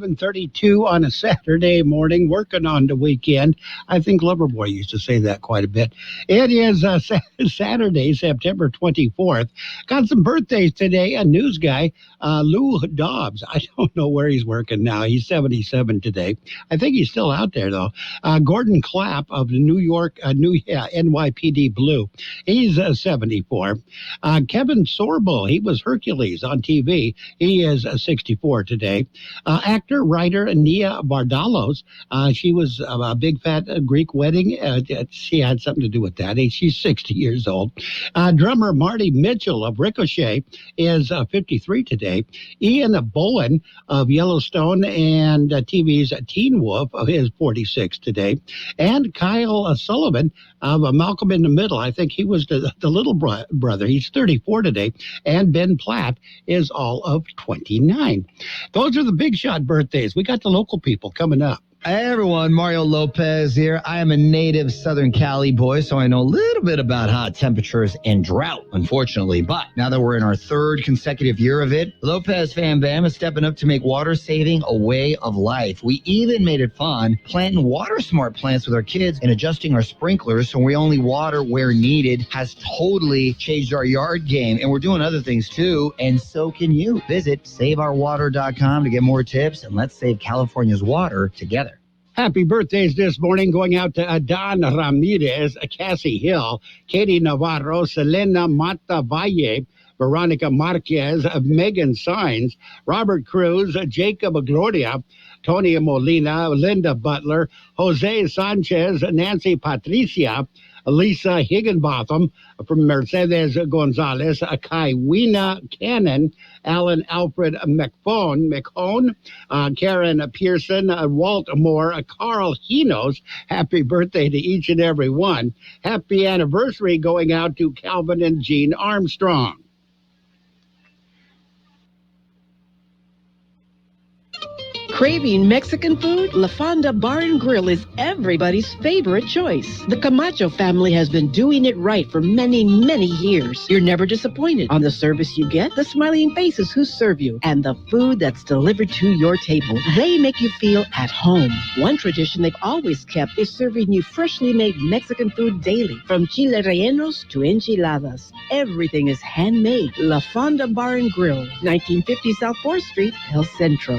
7:32 on a Saturday morning, working on the weekend. I think Loverboy used to say that quite a bit. It is Saturday, September 24th. Got some birthdays today. A news guy, Lou Dobbs. I don't know where he's working now. He's 77 today. I think he's still out there, though. Gordon Clapp of the New York, NYPD Blue. He's 74. Kevin Sorbo, he was Hercules on TV. He is 64 today. Actor, writer Nia Bardalos. She was a big fat Greek wedding. She had something to do with that. She's 60 years old. Drummer Marty Mitchell of Ricochet is 53 today. Ian Bowen of Yellowstone and TV's Teen Wolf is 46 today. And Kyle Sullivan of Malcolm in the Middle. I think he was the little brother. He's 34 today. And Ben Platt is all of 29. Those are the big shot birthdays. We got the local people coming up. Hey everyone, Mario Lopez here. I am a native Southern Cali boy, so I know a little bit about hot temperatures and drought, unfortunately. But now that we're in our third consecutive year of it, Lopez Fam Bam is stepping up to make water saving a way of life. We even made it fun planting water smart plants with our kids and adjusting our sprinklers so we only water where needed. Has totally changed our yard game, and we're doing other things too, and so can you. Visit saveourwater.com to get more tips, and let's save California's water together. Happy birthdays this morning going out to Adan Ramirez, Cassie Hill, Katie Navarro, Selena Mata Valle, Veronica Marquez, Megan Sines, Robert Cruz, Jacob Gloria, Tony Molina, Linda Butler, Jose Sanchez, Nancy Patricia, Lisa Higginbotham from Mercedes Gonzalez, Kaiwina Cannon, Alan Alfred McHone, Karen Pearson, Walt Moore, Carl Hinos. Happy birthday to each and every one. Happy anniversary going out to Calvin and Jean Armstrong. Craving Mexican food? La Fonda Bar and Grill is everybody's favorite choice. The Camacho family has been doing it right for many, many years. You're never disappointed on the service you get, the smiling faces who serve you, and the food that's delivered to your table. They make you feel at home. One tradition they've always kept is serving you freshly made Mexican food daily, from chile rellenos to enchiladas. Everything is handmade. La Fonda Bar and Grill, 1950 South 4th Street, El Centro.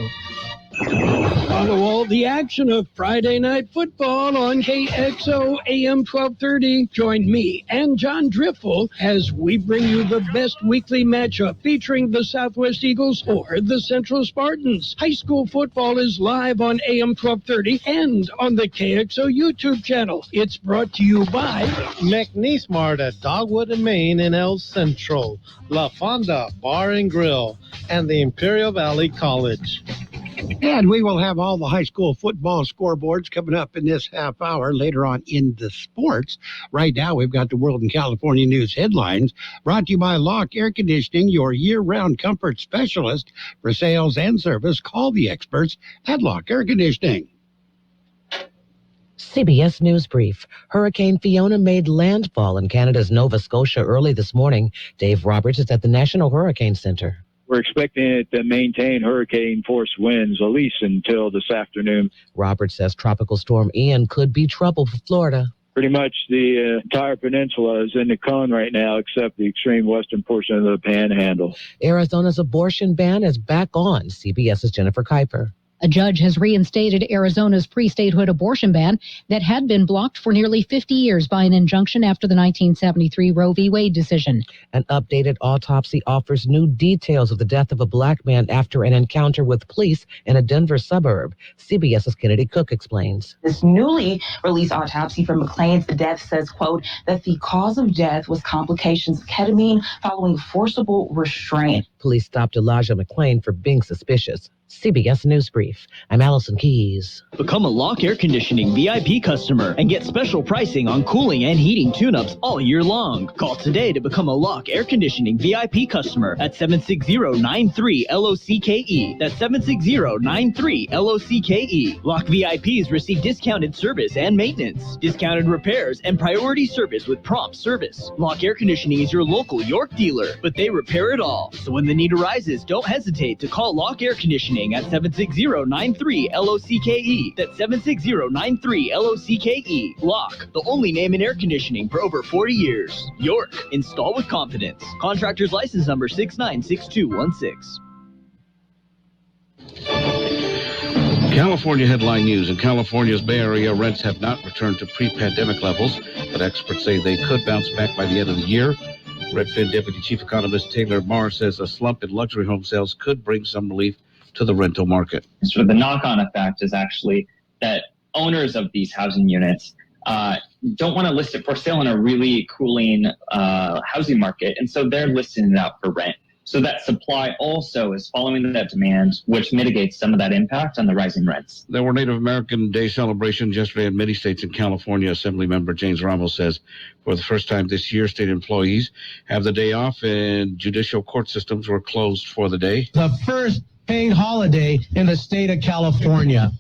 Follow all the action of Friday Night Football on Kxo AM 1230. Join me and John Driffel as we bring you the best weekly matchup featuring the Southwest Eagles or the Central Spartans. High school football is live on AM 1230 and on the Kxo YouTube channel. It's brought to you by McNeese Mart at Dogwood and Main in El Centro, La Fonda Bar and Grill, and the Imperial Valley College. And we will have all the high school football scoreboards coming up in this half hour later on in the sports. Right now, we've got the World and California News headlines brought to you by Lock Air Conditioning, your year-round comfort specialist. For sales and service, call the experts at Lock Air Conditioning. CBS News Brief. Hurricane Fiona made landfall in Canada's Nova Scotia early this morning. Dave Roberts is at the National Hurricane Center. We're expecting it to maintain hurricane force winds at least until this afternoon. Roberts says Tropical Storm Ian could be trouble for Florida. Pretty much the entire peninsula is in the cone right now, except the extreme western portion of the panhandle. Arizona's abortion ban is back on. CBS's Jennifer Kuiper. A judge has reinstated Arizona's pre-statehood abortion ban that had been blocked for nearly 50 years by an injunction after the 1973 Roe v. Wade decision. An updated autopsy offers new details of the death of a black man after an encounter with police in a Denver suburb. CBS's Kennedy Cook explains. This newly released autopsy for McLean's death says, quote, that the cause of death was complications of ketamine following forcible restraint. Police stopped Elijah McLean for being suspicious. CBS News Brief. I'm Allison Keys. Become a Lock Air Conditioning VIP customer and get special pricing on cooling and heating tune-ups all year long. Call today to become a Lock Air Conditioning VIP customer at 760-93-LOCKE. That's 760-93-LOCKE. Lock VIPs receive discounted service and maintenance, discounted repairs, and priority service with prompt service. Lock Air Conditioning is your local York dealer, but they repair it all. So when the need arises, don't hesitate to call Lock Air Conditioning conditioning at 760-93-LOCKE. That's 760-93-LOCKE. Lock, the only name in air conditioning for over 40 years. York, install with confidence. Contractor's license number 696216. California headline news. In California's Bay Area, rents have not returned to pre-pandemic levels, but experts say they could bounce back by the end of the year. Redfin Deputy Chief Economist Taylor Marr says a slump in luxury home sales could bring some relief to the rental market. Sort of the knock-on effect is actually that owners of these housing units don't want to list it for sale in a really cooling housing market, and so they're listing it out for rent. So that supply also is following that demand, which mitigates some of that impact on the rising rents. There were Native American Day celebrations yesterday in many states. In California, Assemblymember James Ramos says for the first time this year, state employees have the day off and judicial court systems were closed for the day. The first paid holiday in the state of California.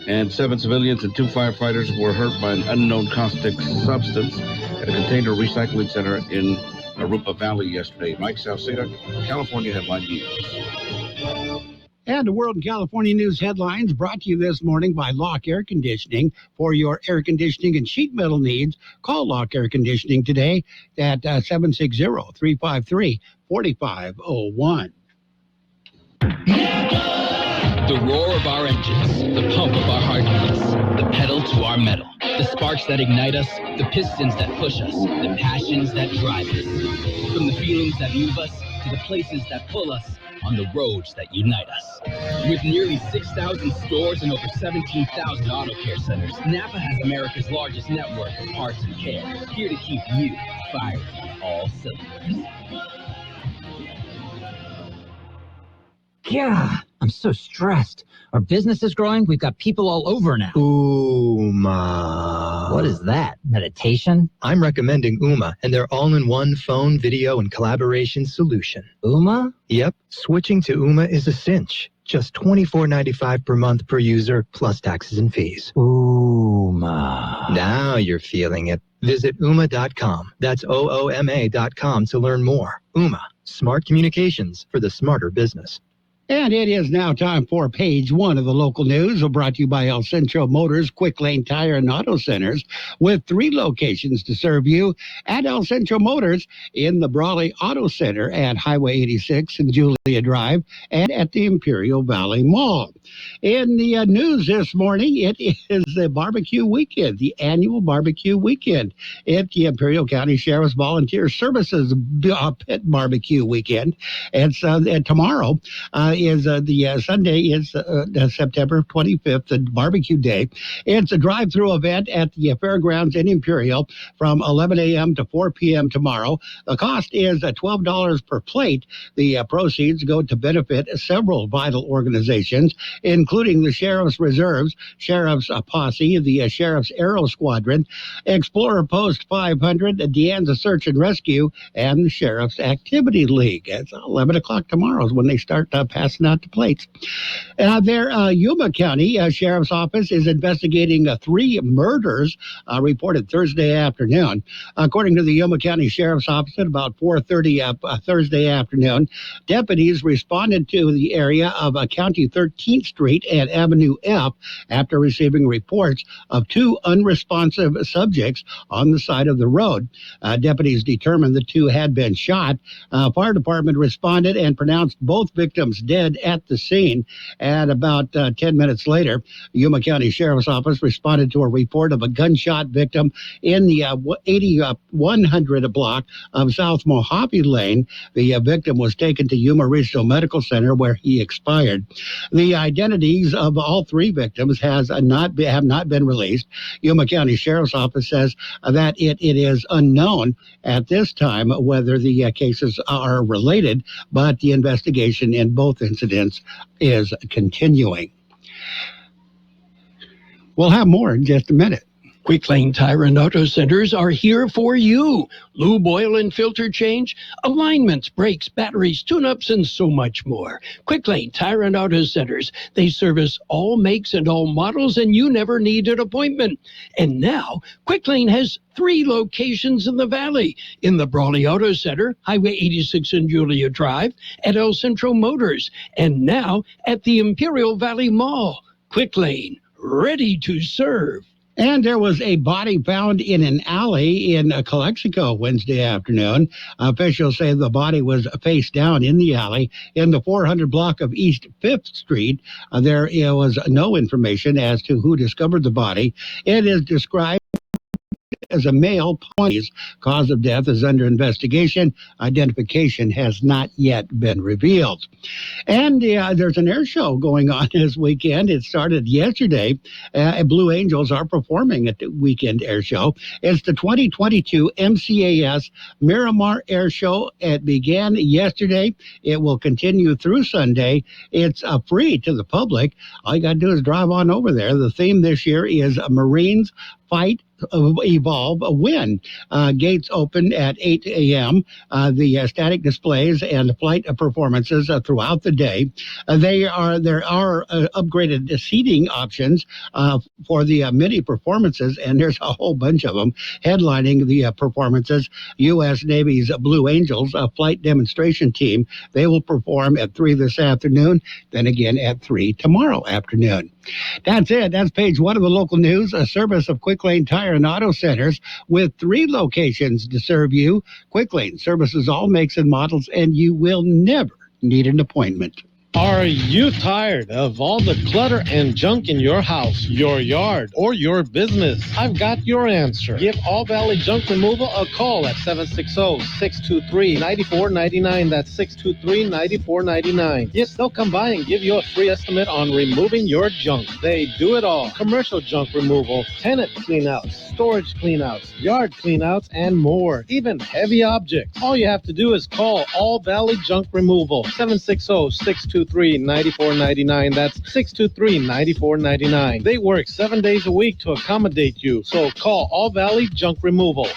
And 7 civilians and 2 firefighters were hurt by an unknown caustic substance at a container recycling center in Arupa Valley yesterday. Mike Salceda, California Headline News. And the World in California News headlines brought to you this morning by Lock Air Conditioning. For your air conditioning and sheet metal needs, call Lock Air Conditioning today at 760-353-4501. The roar of our engines, the pump of our heartbeats, the pedal to our metal, the sparks that ignite us, the pistons that push us, the passions that drive us. From the feelings that move us to the places that pull us, on the roads that unite us. With nearly 6,000 stores and over 17,000 auto care centers, Napa has America's largest network of parts and care, here to keep you firing on all cylinders. Yeah, I'm so stressed. Our business is growing. We've got people all over now. Ooma. What is that? Meditation? I'm recommending Ooma and their all-in-one phone, video, and collaboration solution. Ooma? Yep. Switching to Ooma is a cinch. Just $24.95 per month per user, plus taxes and fees. Ooma. Now you're feeling it. Visit Ooma.com. That's OOMA.com to learn more. Ooma. Smart communications for the smarter business. And it is now time for page one of the local news, brought to you by El Centro Motors, Quick Lane Tire and Auto Centers, with 3 locations to serve you at El Centro Motors in the Brawley Auto Center at Highway 86 and Julia Drive and at the Imperial Valley Mall. In the news this morning, it is the barbecue weekend, the annual barbecue weekend at the Imperial County Sheriff's Volunteer Services Pit Barbecue Weekend. And tomorrow is the Sunday is September 25th, the barbecue day. It's a drive-through event at the fairgrounds in Imperial from 11 a.m. to 4 p.m. tomorrow. The cost is $12 per plate. The proceeds go to benefit several vital organizations, including the Sheriff's Reserves, Sheriff's Posse, the Sheriff's Aero Squadron, Explorer Post 500, Deanza Search and Rescue, and the Sheriff's Activity League. It's 11 o'clock tomorrow is when they start passing out the plates. Yuma County Sheriff's Office is investigating 3 murders reported Thursday afternoon. According to the Yuma County Sheriff's Office, at about 4:30 Thursday afternoon, deputies responded to the area of County 13th Street and Avenue F after receiving reports of 2 unresponsive subjects on the side of the road. Deputies determined the 2 had been shot. Fire department responded and pronounced both victims dead at the scene. And about 10 minutes later, Yuma County Sheriff's Office responded to a report of a gunshot victim in the 8100 block of South Mojave Lane. The victim was taken to Yuma Regional Medical Center where he expired. The identities of all 3 victims have not been released. Yuma County Sheriff's Office says that it is unknown at this time whether the cases are related, but the investigation in both incidents is continuing. We'll have more in just a minute. Quick Lane Tire and Auto Centers are here for you. Lube, oil, and filter change, alignments, brakes, batteries, tune-ups, and so much more. Quick Lane Tire and Auto Centers. They service all makes and all models, and you never need an appointment. And now, Quick Lane has 3 locations in the Valley. In the Brawley Auto Center, Highway 86 and Julia Drive, at El Centro Motors, and now at the Imperial Valley Mall. Quick Lane, ready to serve. And there was a body found in an alley in Calexico Wednesday afternoon. Officials say the body was face down in the alley in the 400 block of East 5th Street. There was no information as to who discovered the body. It is described as a male. Cause of death is under investigation. Identification has not yet been revealed. And there's an air show going on this weekend. It started yesterday. Blue Angels are performing at the weekend air show. It's the 2022 MCAS Miramar Air Show. It began yesterday. It will continue through Sunday. It's free to the public. All you got to do is drive on over there. The theme this year is Marines Fight, Evolve, Win. Gates open at 8 a.m. The static displays and flight performances throughout the day. There are upgraded seating options for the mini performances, and there's a whole bunch of them headlining the performances. U.S. Navy's Blue Angels, a flight demonstration team. They will perform at 3 this afternoon, then again at 3 tomorrow afternoon. That's it. That's page 1 of the local news. A service of Quick Lane Tire and Auto Centers with 3 locations to serve you. Quick Lane services all makes and models, and you will never need an appointment. Are you tired of all the clutter and junk in your house, your yard, or your business? I've got your answer. Give All Valley Junk Removal a call at 760-623-9499. That's 623-9499. Yes, they'll come by and give you a free estimate on removing your junk. They do it all. Commercial junk removal, tenant cleanouts, storage cleanouts, yard cleanouts, and more. Even heavy objects. All you have to do is call All Valley Junk Removal. 760-623-9499. That's 623-9499. They work 7 days a week to accommodate you. So call All Valley Junk Removal.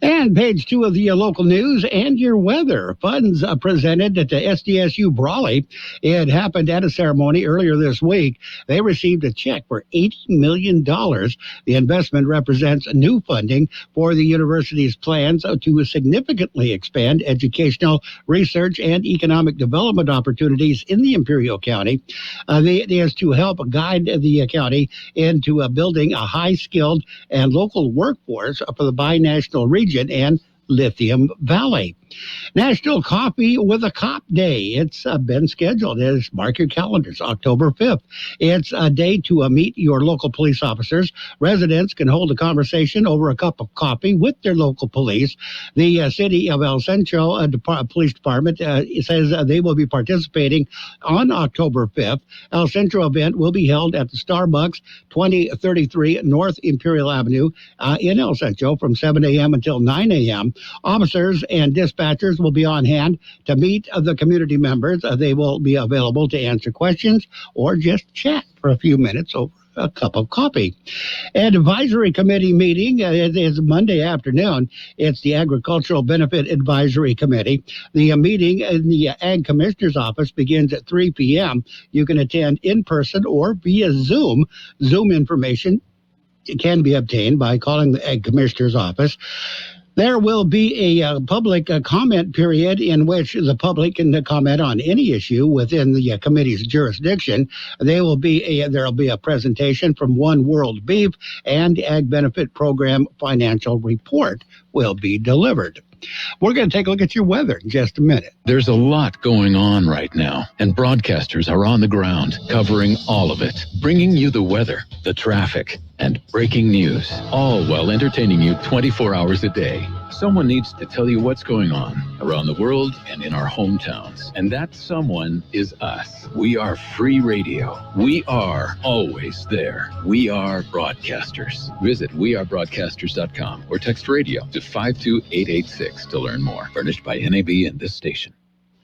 And page 2 of the local news and your weather. Funds presented at the SDSU Brawley. It happened at a ceremony earlier this week. They received a check for $80 million. The investment represents new funding for the university's plans to significantly expand educational, research, and economic development opportunities in the Imperial County. It is to help guide the county into building a high-skilled and local workforce for the binational region and Lithium Valley. National Coffee with a Cop Day. It's been scheduled. Mark your calendars, October 5th. It's a day to meet your local police officers. Residents can hold a conversation over a cup of coffee with their local police. The city of El Centro Police Department says they will be participating on October 5th. El Centro event will be held at the Starbucks, 2033 North Imperial Avenue in El Centro from 7 a.m. until 9 a.m. Officers and dispatchers will be on hand to meet the community members. They will be available to answer questions or just chat for a few minutes over a cup of coffee. An advisory committee meeting is Monday afternoon. It's the Agricultural Benefit Advisory Committee. The meeting in the Ag Commissioner's office begins at 3 p.m. You can attend in person or via Zoom. Zoom information can be obtained by calling the Ag Commissioner's office. There will be a public comment period in which the public can comment on any issue within the committee's jurisdiction. There will be a presentation from One World Beef, and Ag Benefit Program financial report will be delivered. We're going to take a look at your weather in just a minute. There's a lot going on right now, and broadcasters are on the ground covering all of it, bringing you the weather, the traffic, and breaking news, all while entertaining you 24 hours a day. Someone needs to tell you what's going on around the world and in our hometowns. And that someone is us. We are free radio. We are always there. We are broadcasters. Visit wearebroadcasters.com or text radio to 52886 to learn more. Furnished by NAB and this station.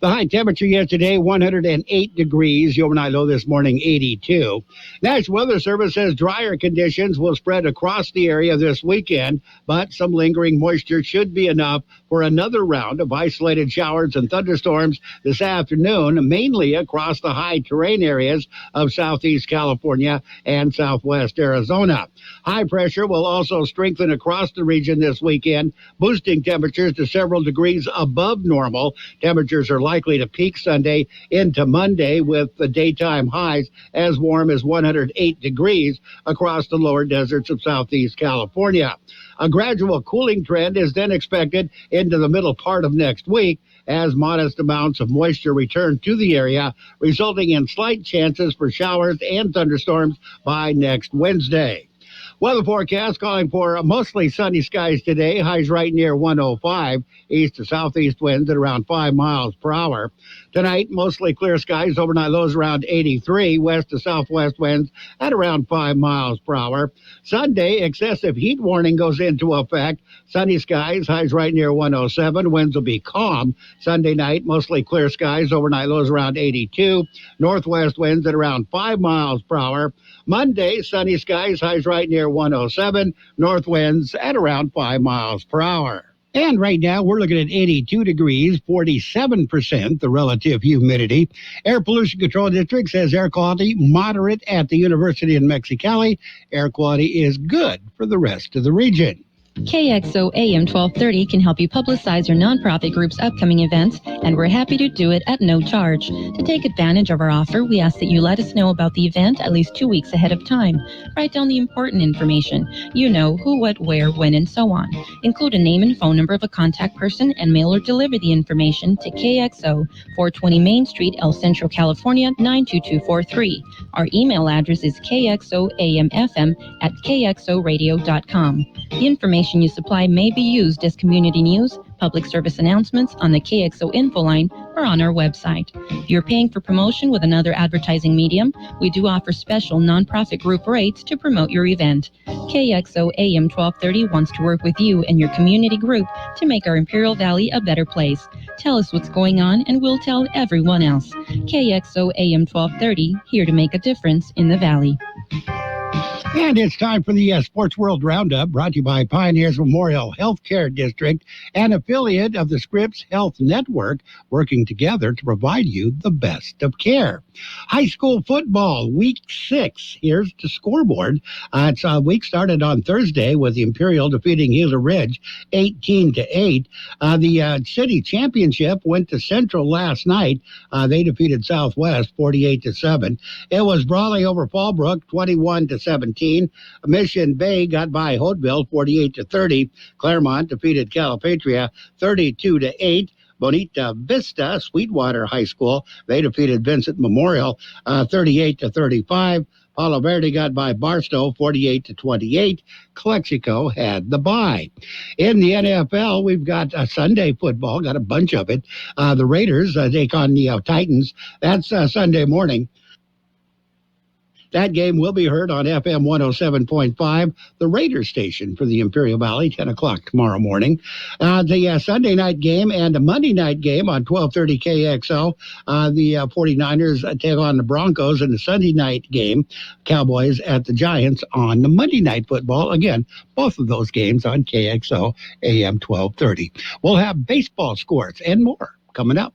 The high temperature yesterday, 108 degrees. The overnight low this morning, 82. National Weather Service says drier conditions will spread across the area this weekend, but some lingering moisture should be enough for another round of isolated showers and thunderstorms this afternoon, mainly across the high terrain areas of southeast California and southwest Arizona. High pressure will also strengthen across the region this weekend, boosting temperatures to several degrees above normal. Temperatures are likely to peak Sunday into Monday with the daytime highs as warm as 108 degrees across the lower deserts of southeast California. A gradual cooling trend is then expected into the middle part of next week as modest amounts of moisture return to the area, resulting in slight chances for showers and thunderstorms by next Wednesday. Weather forecast calling for mostly sunny skies today. Highs right near 105. East to southeast winds at around 5 miles per hour. Tonight, mostly clear skies. Overnight lows around 83. West to southwest winds at around 5 miles per hour. Sunday, excessive heat warning goes into effect. Sunny skies. Highs right near 107. Winds will be calm. Sunday night, mostly clear skies. Overnight lows around 82. Northwest winds at around 5 miles per hour. Monday, sunny skies. Highs right near 107. North winds at around 5 miles per hour. And right now, we're looking at 82 degrees, 47% the relative humidity. Air Pollution Control District says air quality moderate at the University in Mexicali. Air quality is good for the rest of the region. KXO AM 1230 can help you publicize your nonprofit group's upcoming events, and we're happy to do it at no charge. To take advantage of our offer, we ask that you let us know about the event at least 2 weeks ahead of time. Write down the important information. You know, who, what, where, when, and so on. Include a name and phone number of a contact person and mail or deliver the information to KXO, 420 Main Street, El Centro, California, 92243. Our email address is kxoamfm@kxoradio.com. The information you supply may be used as community news, public service announcements on the KXO info line, or on our website. If you're paying for promotion with another advertising medium, we do offer special nonprofit group rates to promote your event. KXO AM 1230 wants to work with you and your community group to make our Imperial Valley a better place. Tell us what's going on and we'll tell everyone else. KXO AM 1230, here to make a difference in the Valley. And it's time for the Sports World Roundup, brought to you by Pioneers Memorial Healthcare District, an affiliate of the Scripps Health Network, working together to provide you the best of care. High school football, Week 6. Here's the scoreboard. Week started on Thursday with the Imperial defeating Gila Ridge 18-8. The city championship went to Central last night. They defeated Southwest 48-7. It was Brawley over Fallbrook 21-17. Mission Bay got by Hauteville 48-30. Claremont defeated Calipatria 32-8. Bonita Vista, Sweetwater High School, they defeated Vincent Memorial 38-35. Palo Verde got by Barstow 48-28. Calexico had the bye. In the NFL, we've got Sunday football, got a bunch of it. The Raiders take on the Titans. That's Sunday morning. That game will be heard on FM 107.5, the Raiders station for the Imperial Valley, 10 o'clock tomorrow morning. The Sunday night game and the Monday night game on 1230 KXO. The 49ers take on the Broncos in the Sunday night game. Cowboys at the Giants on the Monday night football. Again, both of those games on KXO AM 1230. We'll have baseball scores and more coming up.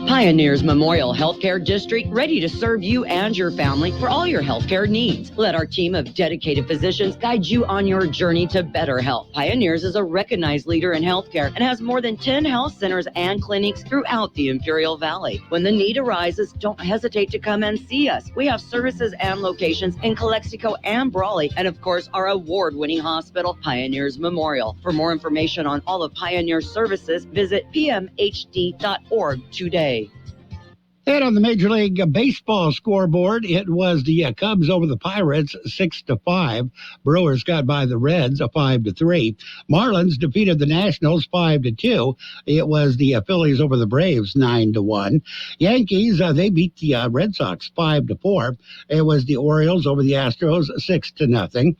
Pioneers Memorial Healthcare District, ready to serve you and your family for all your healthcare needs. Let our team of dedicated physicians guide you on your journey to better health. Pioneers is a recognized leader in healthcare and has more than 10 health centers and clinics throughout the Imperial Valley. When the need arises, don't hesitate to come and see us. We have services and locations in Calexico and Brawley, and of course, our award-winning hospital, Pioneers Memorial. For more information on all of Pioneer's services, visit pmhd.org today. And on the Major League Baseball scoreboard, it was the Cubs over the Pirates 6-5. Brewers got by the Reds 5-3. Marlins defeated the Nationals 5-2. It was the Phillies over the Braves 9-1. Yankees they beat the Red Sox 5-4. It was the Orioles over the Astros 6-0.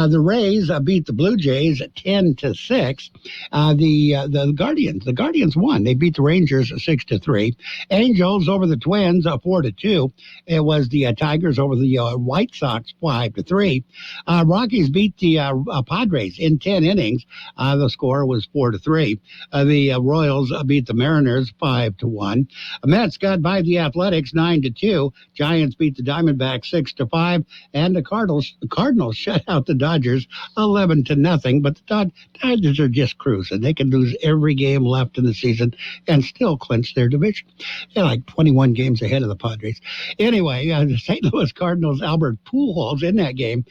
The Rays beat the Blue Jays 10-6. The Guardians won. They beat the Rangers 6-3. Angels over the Twins 4-2. It was the Tigers over the White Sox 5-3. Rockies beat the Padres in 10 innings. The score was 4-3. The Royals beat the Mariners 5-1. Mets got by the Athletics 9-2. Giants beat the Diamondbacks 6-5, and the Cardinals shut out the Dodgers 11-0. But the Dodgers are just cruising. They can lose every game left in the season and still clinch their division. They're like 21 games ahead of the Padres. Anyway, the St. Louis Cardinals' Albert Pujols in that game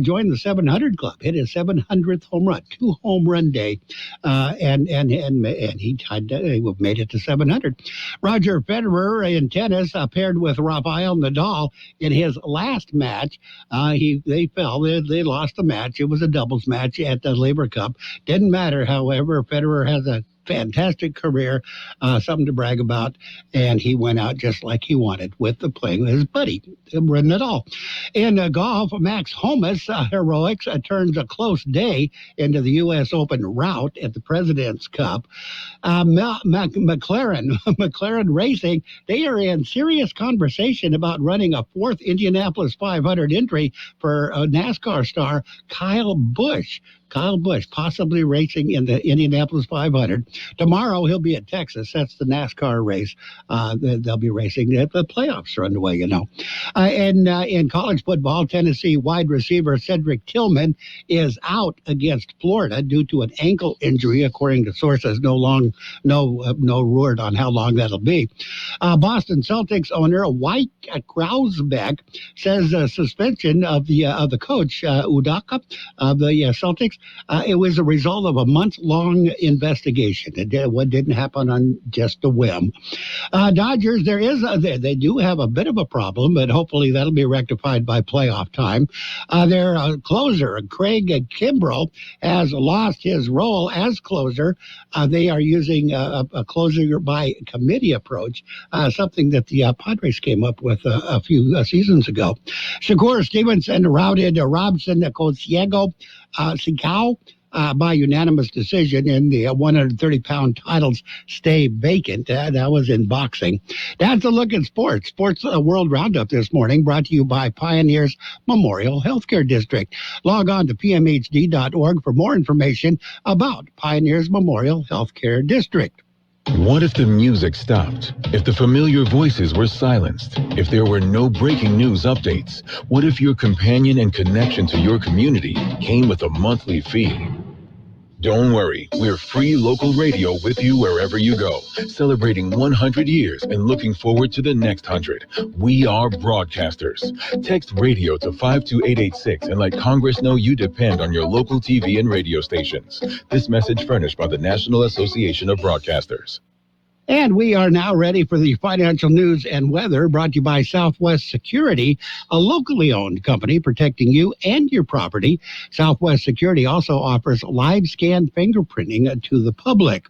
joined the 700 club, hit his 700th home run, 2 home run day, and he made it to 700. Roger Federer in tennis paired with Rafael Nadal in his last match. They fell. They lost the match. It was a doubles match at the Labor Cup. Didn't matter, however. Federer has a fantastic career, something to brag about, and he went out just like he wanted with playing with his buddy Nadal. In golf, Max Homa's heroics turns a close day into the U.S. Open rout at the President's Cup. McLaren Racing, they are in serious conversation about running a 4th Indianapolis 500 entry for NASCAR star Kyle Busch. Possibly racing in the Indianapolis 500. Tomorrow, he'll be at Texas. That's the NASCAR race. They'll be racing. The playoffs are underway, you know. And in college football, Tennessee wide receiver Cedric Tillman is out against Florida due to an ankle injury, according to sources. No word on how long that'll be. Boston Celtics owner White Krausbeck says suspension of the coach Udaka of the Celtics. It was a result of a month-long investigation. What didn't happen on just a whim. Dodgers, they do have a bit of a problem, but hopefully that'll be rectified by playoff time. Their closer, Craig Kimbrell, has lost his role as closer. They are using a closer by committee approach, something that the Padres came up with a few seasons ago. Shakur Stevenson routed Robson Cosiego Sicao by unanimous decision, and the 130-pound titles stay vacant. That was in boxing. That's a look at sports. Sports World Roundup this morning, brought to you by Pioneers Memorial Healthcare District. Log on to pmhd.org for more information about Pioneers Memorial Healthcare District. What if the music stopped? If the familiar voices were silenced? If there were no breaking news updates? What if your companion and connection to your community came with a monthly fee? Don't worry, we're free local radio with you wherever you go, celebrating 100 years and looking forward to the next 100. We are broadcasters. Text radio to 52886 and let Congress know you depend on your local TV and radio stations. This message furnished by the National Association of Broadcasters. And we are now ready for the financial news and weather, brought to you by Southwest Security, a locally owned company protecting you and your property. Southwest Security also offers live scan fingerprinting to the public.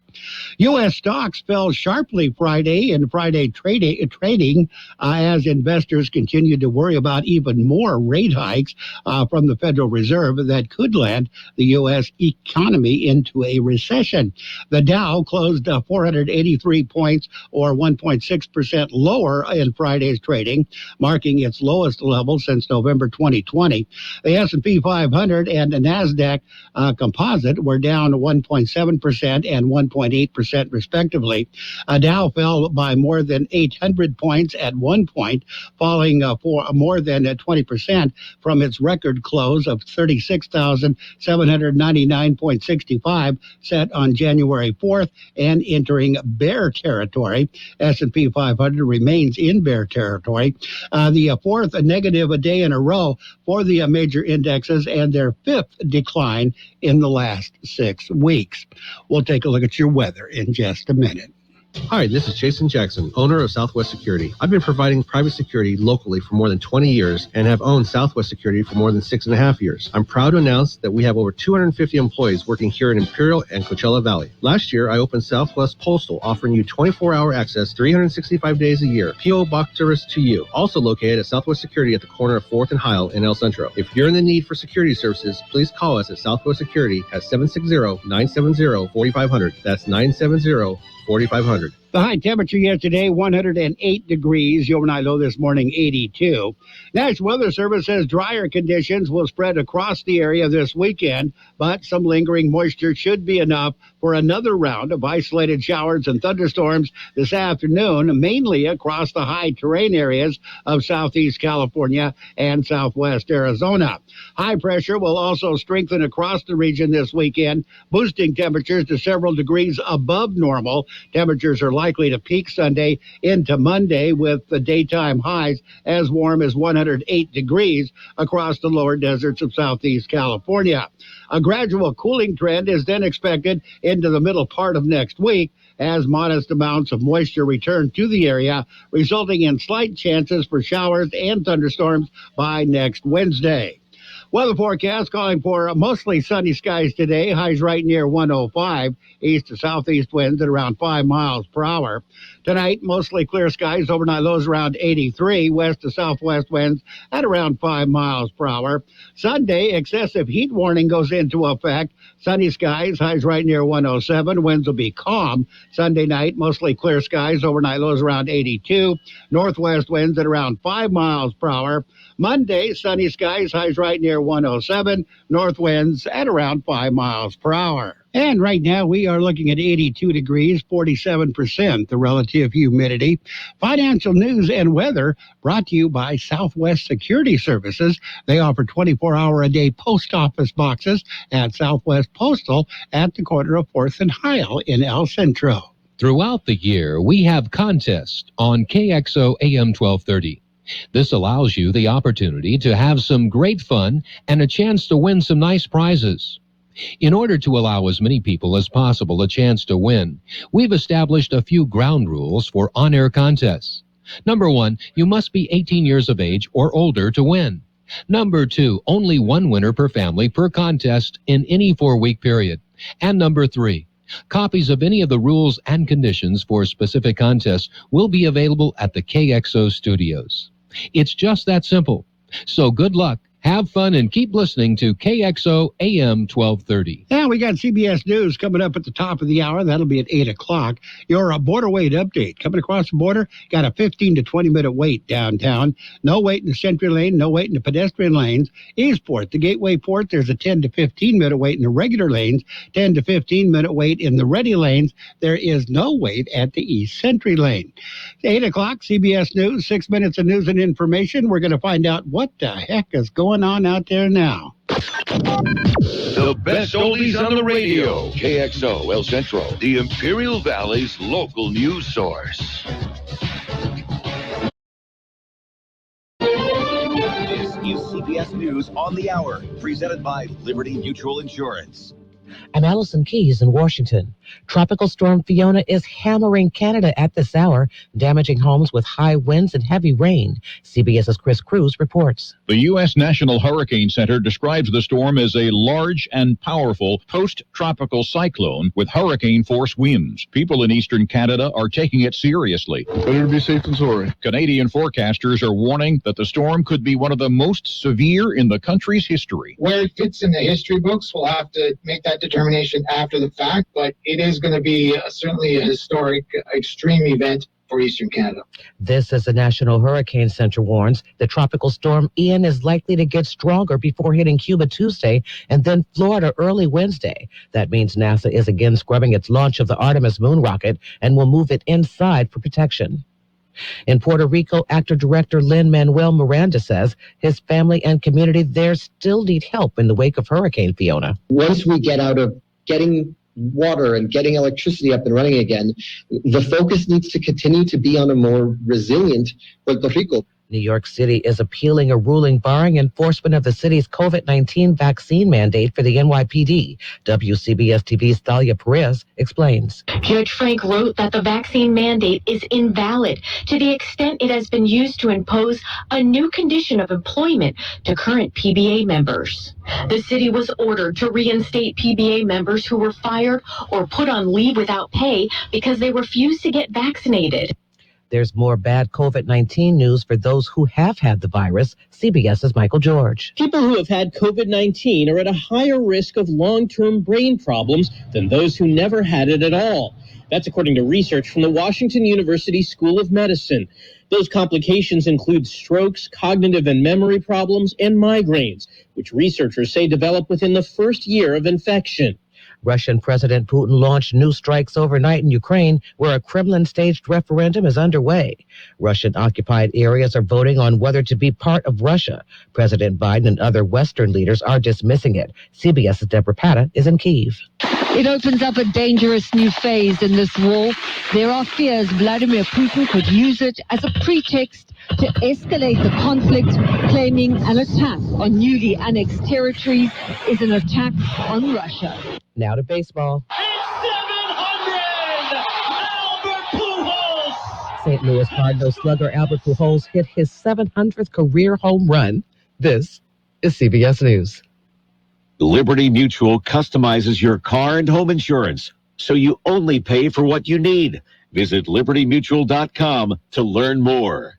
U.S. stocks fell sharply Friday in Friday trading as investors continued to worry about even more rate hikes from the Federal Reserve that could land the U.S. economy into a recession. The Dow closed 483 points, or 1.6% lower in Friday's trading, marking its lowest level since November 2020. The S&P 500 and the NASDAQ composite were down 1.7% and 1.8% respectively. Dow fell by more than 800 points at one point, falling for more than 20% from its record close of 36,799.65 set on January 4th and entering bear territory. S&P 500 remains in bear territory. The fourth negative a day in a row for the major indexes and their fifth decline in the last 6 weeks. We'll take a look at your weather in just a minute. Hi, this is Jason Jackson, owner of Southwest Security. I've been providing private security locally for more than 20 years and have owned Southwest Security for more than 6.5 years. I'm proud to announce that we have over 250 employees working here in Imperial and Coachella Valley. Last year, I opened Southwest Postal, offering you 24-hour access 365 days a year. P.O. Box service to you. Also located at Southwest Security at the corner of 4th and Heil in El Centro. If you're in the need for security services, please call us at Southwest Security at 760-970-4500. That's 970-4500. The high temperature yesterday, 108 degrees. The overnight low this morning, 82. National Weather Service says drier conditions will spread across the area this weekend, but some lingering moisture should be enough for another round of isolated showers and thunderstorms this afternoon, mainly across the high terrain areas of southeast California and southwest Arizona. High pressure will also strengthen across the region this weekend, boosting temperatures to several degrees above normal. Temperatures are likely to peak Sunday into Monday with the daytime highs as warm as 108 degrees across the lower deserts of southeast California. A gradual cooling trend is then expected into the middle part of next week as modest amounts of moisture return to the area, resulting in slight chances for showers and thunderstorms by next Wednesday. Weather forecast calling for mostly sunny skies today. Highs right near 105. East to southeast winds at around 5 miles per hour. Tonight, mostly clear skies. Overnight lows around 83. West to southwest winds at around 5 miles per hour. Sunday, excessive heat warning goes into effect. Sunny skies. Highs right near 107. Winds will be calm. Sunday night, mostly clear skies. Overnight lows around 82. Northwest winds at around 5 miles per hour. Monday, sunny skies, highs right near 107, north winds at around 5 miles per hour. And right now we are looking at 82 degrees, 47% the relative humidity. Financial news and weather brought to you by Southwest Security Services. They offer 24-hour-a-day post office boxes at Southwest Postal at the corner of 4th and Heil in El Centro. Throughout the year, we have contests on KXO AM 1230. This allows you the opportunity to have some great fun and a chance to win some nice prizes. In order to allow as many people as possible a chance to win, we've established a few ground rules for on-air contests. Number 1, you must be 18 years of age or older to win. Number 2, only one winner per family per contest in any 4-week period. And number 3, copies of any of the rules and conditions for specific contests will be available at the KXO studios. It's just that simple. So good luck, have fun, and keep listening to KXO AM 1230. And we got CBS News coming up at the top of the hour. That'll be at 8 o'clock. Your border wait update. Coming across the border, got a 15 to 20-minute wait downtown. No wait in the Century Lane, no wait in the pedestrian lanes. Eastport, the Gateway Port, there's a 10 to 15-minute wait in the regular lanes, 10 to 15-minute wait in the ready lanes. There is no wait at the East Century Lane. 8 o'clock, CBS News, 6 minutes of news and information. We're going to find out what the heck is going on out there now. The best oldies on the radio. KXO El Centro, the Imperial Valley's local news source. This is CBS News on the Hour, presented by Liberty Mutual Insurance. I'm Allison Keyes in Washington. Tropical Storm Fiona is hammering Canada at this hour, damaging homes with high winds and heavy rain. CBS's Chris Cruz reports. The U.S. National Hurricane Center describes the storm as a large and powerful post-tropical cyclone with hurricane-force winds. People in eastern Canada are taking it seriously. Better to be safe than sorry. Canadian forecasters are warning that the storm could be one of the most severe in the country's history. Where it fits in the history books, we'll have to make that determination after the fact, but it is going to be certainly a historic, extreme event for eastern Canada. This, as the National Hurricane Center warns, the tropical storm Ian is likely to get stronger before hitting Cuba Tuesday and then Florida early Wednesday. That means NASA is again scrubbing its launch of the Artemis moon rocket and will move it inside for protection. In Puerto Rico, actor-director Lin-Manuel Miranda says his family and community there still need help in the wake of Hurricane Fiona. Once we get out of getting water and getting electricity up and running again, the focus needs to continue to be on a more resilient Puerto Rico. New York City is appealing a ruling barring enforcement of the city's COVID-19 vaccine mandate for the NYPD. WCBS TV's Thalia Perez explains. Judge Frank wrote that the vaccine mandate is invalid to the extent it has been used to impose a new condition of employment to current PBA members. The city was ordered to reinstate PBA members who were fired or put on leave without pay because they refused to get vaccinated. There's more bad COVID-19 news for those who have had the virus. CBS's Michael George. People who have had COVID-19 are at a higher risk of long-term brain problems than those who never had it at all. That's according to research from the Washington University School of Medicine. Those complications include strokes, cognitive and memory problems, and migraines, which researchers say develop within the first year of infection. Russian President Putin launched new strikes overnight in Ukraine, where a Kremlin-staged referendum is underway. Russian-occupied areas are voting on whether to be part of Russia. President Biden and other Western leaders are dismissing it. CBS's Deborah Patta is in Kyiv. It opens up a dangerous new phase in this war. There are fears Vladimir Putin could use it as a pretext to escalate the conflict, claiming an attack on newly annexed territories is an attack on Russia. Now to baseball. St. Louis Cardinals slugger Albert Pujols hit his 700th career home run. This is CBS News. Liberty Mutual customizes your car and home insurance, so you only pay for what you need. Visit libertymutual.com to learn more.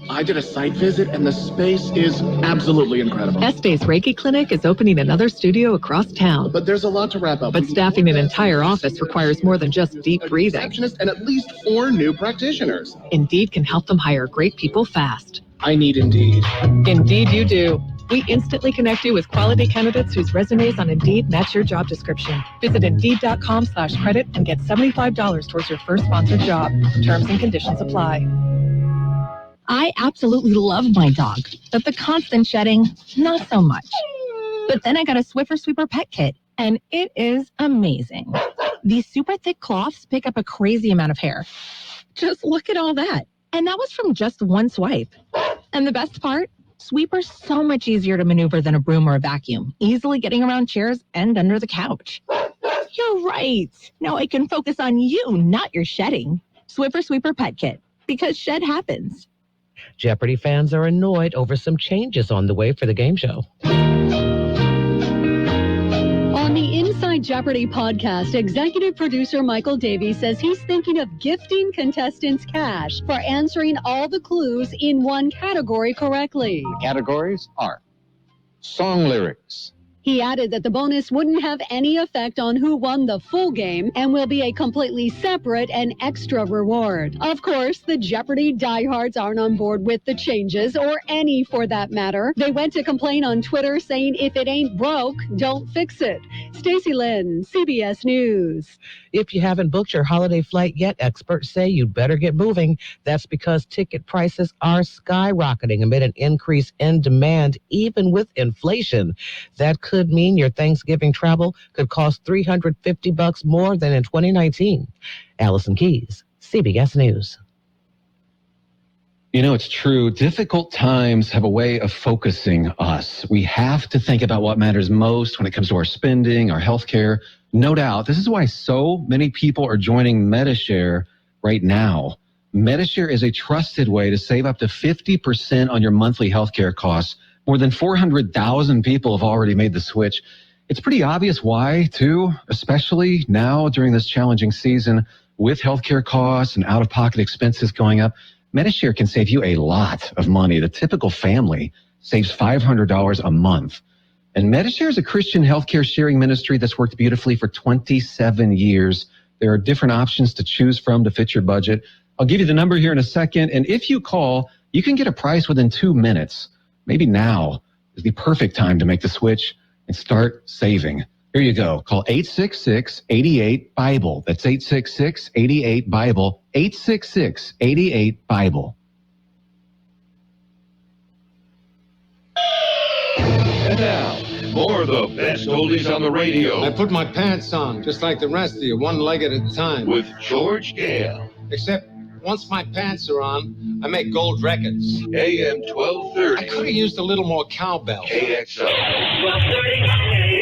I did a site visit, and the space is absolutely incredible. Este's Reiki Clinic is opening another studio across town. But there's a lot to wrap up. But staffing an entire office requires more than just deep breathing. And at least 4 new practitioners. Indeed can help them hire great people fast. I need Indeed. Indeed you do. We instantly connect you with quality candidates whose resumes on Indeed match your job description. Visit Indeed.com/credit and get $75 towards your first sponsored job. Terms and conditions apply. I absolutely love my dog, but the constant shedding, not so much. But then I got a Swiffer Sweeper Pet Kit, and it is amazing. These super thick cloths pick up a crazy amount of hair. Just look at all that. And that was from just one swipe. And the best part? Sweeper's so much easier to maneuver than a broom or a vacuum, easily getting around chairs and under the couch. You're right. Now I can focus on you, not your shedding. Swiffer Sweeper Pet Kit, because shed happens. Jeopardy fans are annoyed over some changes on the way for the game show. On the Inside Jeopardy podcast, executive producer Michael Davies says he's thinking of gifting contestants cash for answering all the clues in one category correctly. Categories are song lyrics. He added that the bonus wouldn't have any effect on who won the full game and will be a completely separate and extra reward. Of course, the Jeopardy diehards aren't on board with the changes, or any for that matter. They went to complain on Twitter saying if it ain't broke, don't fix it. Stacey Lynn, CBS News. If you haven't booked your holiday flight yet, experts say you'd better get moving. That's because ticket prices are skyrocketing amid an increase in demand, even with inflation. That could mean your Thanksgiving travel could cost $350 more than in 2019. Allison Keyes, CBS News. You know, it's true. Difficult times have a way of focusing us. We have to think about what matters most when it comes to our spending, our health care. No doubt. This is why so many people are joining MediShare right now. MediShare is a trusted way to save up to 50% on your monthly health care costs. More than 400,000 people have already made the switch. It's pretty obvious why, too, especially now during this challenging season with healthcare costs and out-of-pocket expenses going up. MediShare can save you a lot of money. The typical family saves $500 a month. And MediShare is a Christian healthcare sharing ministry that's worked beautifully for 27 years. There are different options to choose from to fit your budget. I'll give you the number here in a second. And if you call, you can get a price within 2 minutes. Maybe now is the perfect time to make the switch and start saving. Here you go. Call 866-88-BIBLE. That's 866-88-BIBLE. 866-88-BIBLE. And now, more of the best oldies on the radio. I put my pants on, just like the rest of you, one leg at a time. With George Gale. Except Once my pants are on, I make gold records. AM 1230. I could have used a little more cowbell. KXO. 1230.